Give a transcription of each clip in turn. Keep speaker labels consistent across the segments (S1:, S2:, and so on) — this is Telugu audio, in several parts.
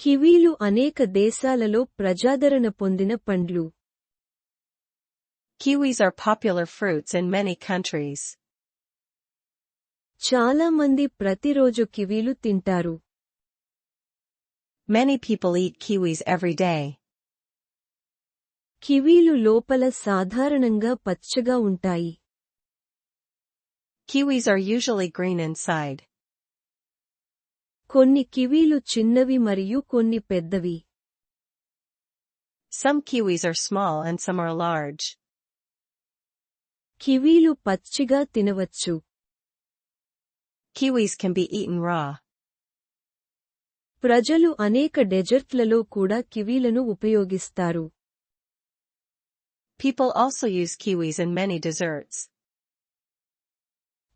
S1: కివీలు అనేక దేశాలలో ప్రజాదరణ పొందిన పండ్లు.
S2: Kiwis are popular fruits in many countries.
S1: చాలా మంది ప్రతిరోజు కివీలు తింటారు.
S2: Many people eat kiwis every day.
S1: కివీలు లోపల సాధారణంగా పచ్చగా ఉంటాయి.
S2: Kiwis are usually green inside.
S1: కొన్ని కివీలు చిన్నవి మరియు కొన్ని పెద్దవి.
S2: Some kiwis are small and some are large.
S1: కివీలు పచ్చిగా తినవచ్చు.
S2: Kiwis can be eaten raw.
S1: ప్రజలు అనేక డెజర్ట్లలో కూడా కివీలను ఉపయోగిస్తారు.
S2: People also use kiwis in many desserts.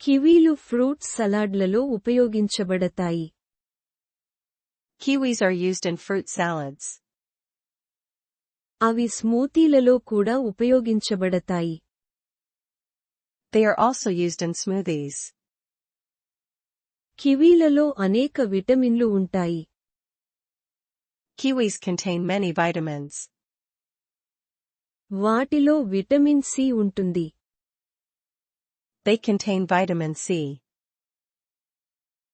S1: కివీలు ఫ్రూట్ సలాడ్లలో ఉపయోగించబడతాయి.
S2: Kiwis are used in fruit salads.
S1: అవి స్మూతీలలో కూడా ఉపయోగించబడతాయి.
S2: They are also used in smoothies.
S1: కివీలలో అనేక విటమిన్లు ఉంటాయి.
S2: Kiwis contain many vitamins.
S1: వాటిలో విటమిన్ సి ఉంటుంది.
S2: They contain vitamin C.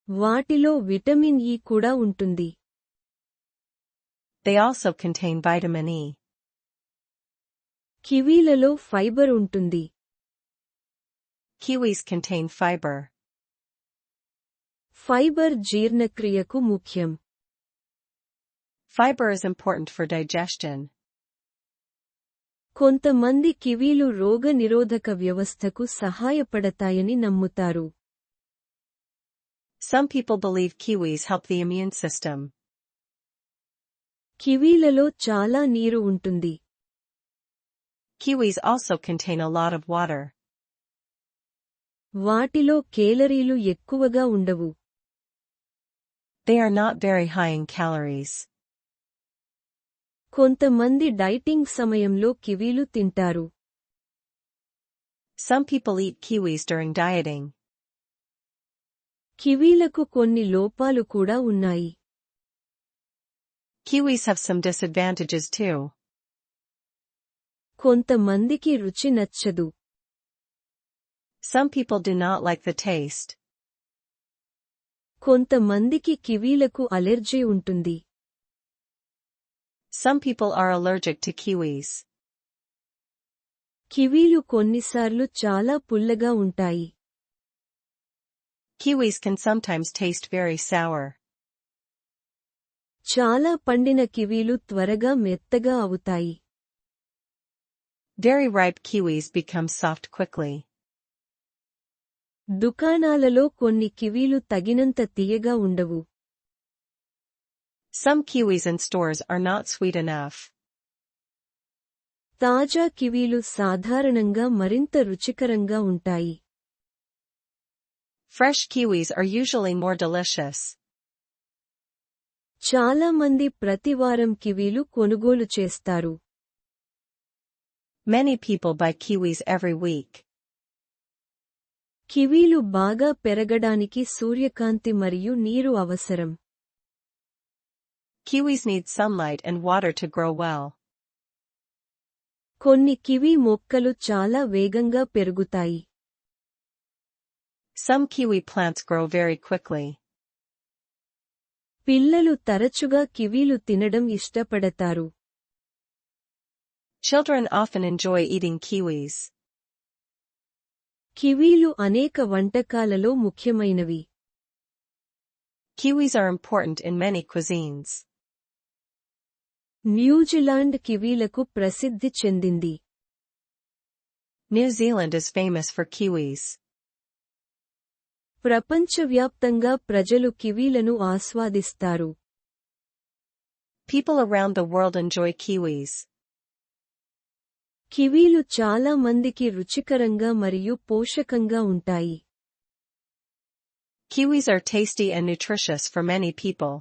S1: వాటిలో విటమిన్ ఇ కూడా ఉంటుంది.
S2: They also contain vitamin E.
S1: కివీలలో ఫైబర్ ఉంటుంది.
S2: Kiwis contain fiber.
S1: ఫైబర్ జీర్ణక్రియకు ముఖ్యం.
S2: Fiber is important for digestion.
S1: కొంతమంది కివీలు రోగనిరోధక వ్యవస్థకు సహాయపడతాయని నమ్ముతారు.
S2: Some people believe kiwis help the immune system.
S1: కివీలలో చాలా నీరు ఉంటుంది.
S2: Kiwis also contain a lot of water.
S1: వాటిలో కేలరీలు ఎక్కువగా ఉండవు.
S2: They are not very high in calories.
S1: కొంతమంది డైటింగ్ సమయంలో కివీలు తింటారు.
S2: Some people eat kiwis during dieting.
S1: కివీలకు కొన్ని లోపాలు కూడా ఉన్నాయి.
S2: Kiwis have some disadvantages too.
S1: కొంతమందికి రుచి నచ్చదు.
S2: Some people do not like the taste.
S1: కొంతమందికి కివీలకు అలెర్జీ ఉంటుంది.
S2: Some people are allergic to kiwis.
S1: కివీలు కొన్నిసార్లు చాలా పుల్లగా ఉంటాయి.
S2: Kiwis can sometimes taste very sour.
S1: చాలా పండిన కివీలు త్వరగా మెత్తగా అవుతాయి.
S2: Very ripe kiwis become soft quickly.
S1: దుకాణాలలో కొన్ని కివీలు తగినంత తీయగా ఉండవు.
S2: Some kiwis in stores are not sweet enough.
S1: తాజా కివీలు సాధారణంగా మరింత రుచికరంగా ఉంటాయి.
S2: Fresh kiwis are usually more delicious.
S1: చాలా మంది ప్రతివారం కివీలు కొనుగోలు చేస్తారు.
S2: Many people buy kiwis every week.
S1: కివీలు బాగా పెరగడానికి సూర్యకాంతి మరియు నీరు అవసరం.
S2: Kiwis need sunlight and water to grow well.
S1: కొన్ని కివీ మొక్కలు చాలా వేగంగా పెరుగుతాయి.
S2: Some kiwi plants grow very quickly.
S1: పిల్లలు తరచుగా కివీలు తినడం ఇష్టపడతారు.
S2: Children often enjoy eating kiwis.
S1: కివీలు అనేక వంటకాలలో ముఖ్యమైనవి.
S2: Kiwis are important in many cuisines.
S1: New Zealand కివీలకు ప్రసిద్ధి చెందింది.
S2: New Zealand is famous for kiwis.
S1: ప్రపంచవ్యాప్తంగా ప్రజలు కివీలను ఆస్వాదిస్తారు.
S2: People around the world enjoy kiwis.
S1: కివీలు చాలా మందికి రుచికరంగా మరియు పోషకంగా ఉంటాయి.
S2: Kiwis are tasty and nutritious for many people.